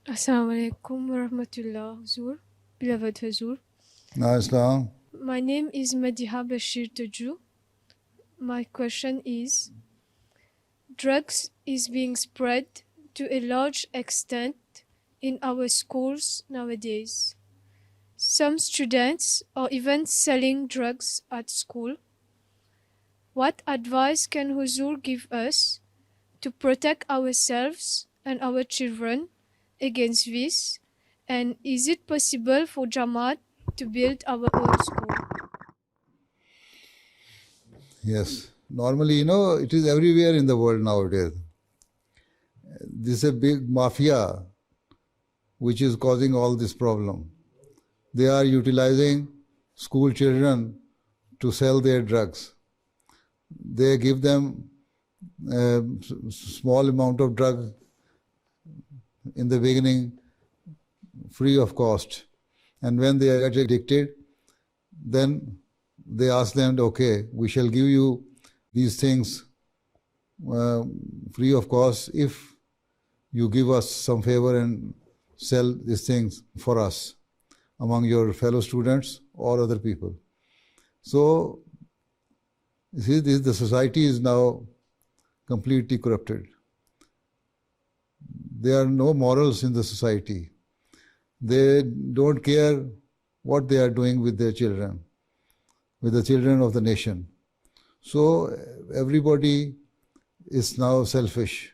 Assalamu alaikum warahmatullah, Huzur, beloved Huzur. Islam. My name is Madiha Bashir Taju. My question is, drugs is being spread to a large extent in our schools nowadays. Some students are even selling drugs at school. What advice can Huzur give us to protect ourselves and our children against this? And is it possible for Jamaat to build our own school? Yes. Normally, it is everywhere in the world nowadays. This is a big mafia which is causing all this problem. They are utilizing school children to sell their drugs. They give them a small amount of drug in the beginning free of cost. And when they get addicted, then they ask them, okay, we shall give you these things free of cost if you give us some favor and sell these things for us among your fellow students or other people. So, see, the society is now completely corrupted. There are no morals in the society. They don't care what they are doing with their children, with the children of the nation. So, everybody is now selfish.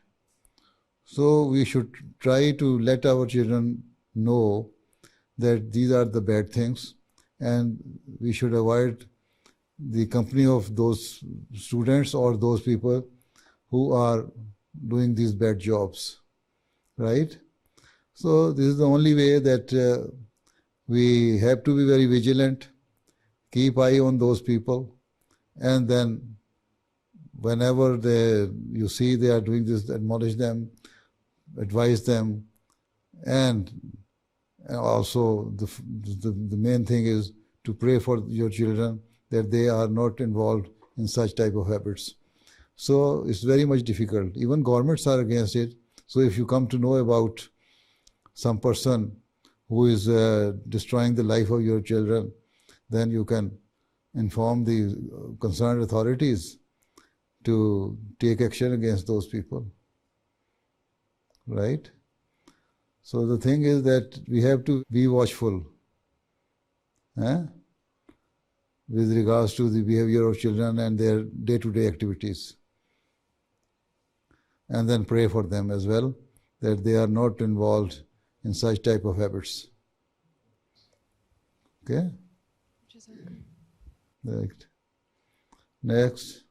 So we should try to let our children know that these are the bad things and we should avoid the company of those students or those people who are doing these bad jobs, right? So this is the only way that we have to be very vigilant, keep eye on those people, and then whenever you see they are doing this, admonish them, advise them, and also the main thing is to pray for your children that they are not involved in such type of habits. So it's very much difficult. Even governments are against it. So if you come to know about some person who is destroying the life of your children, then you can inform the concerned authorities to take action against those people. Right? So the thing is that we have to be watchful with regards to the behavior of children and their day-to-day activities. And then pray for them as well, that they are not involved in such type of habits. Okay? Right. Next.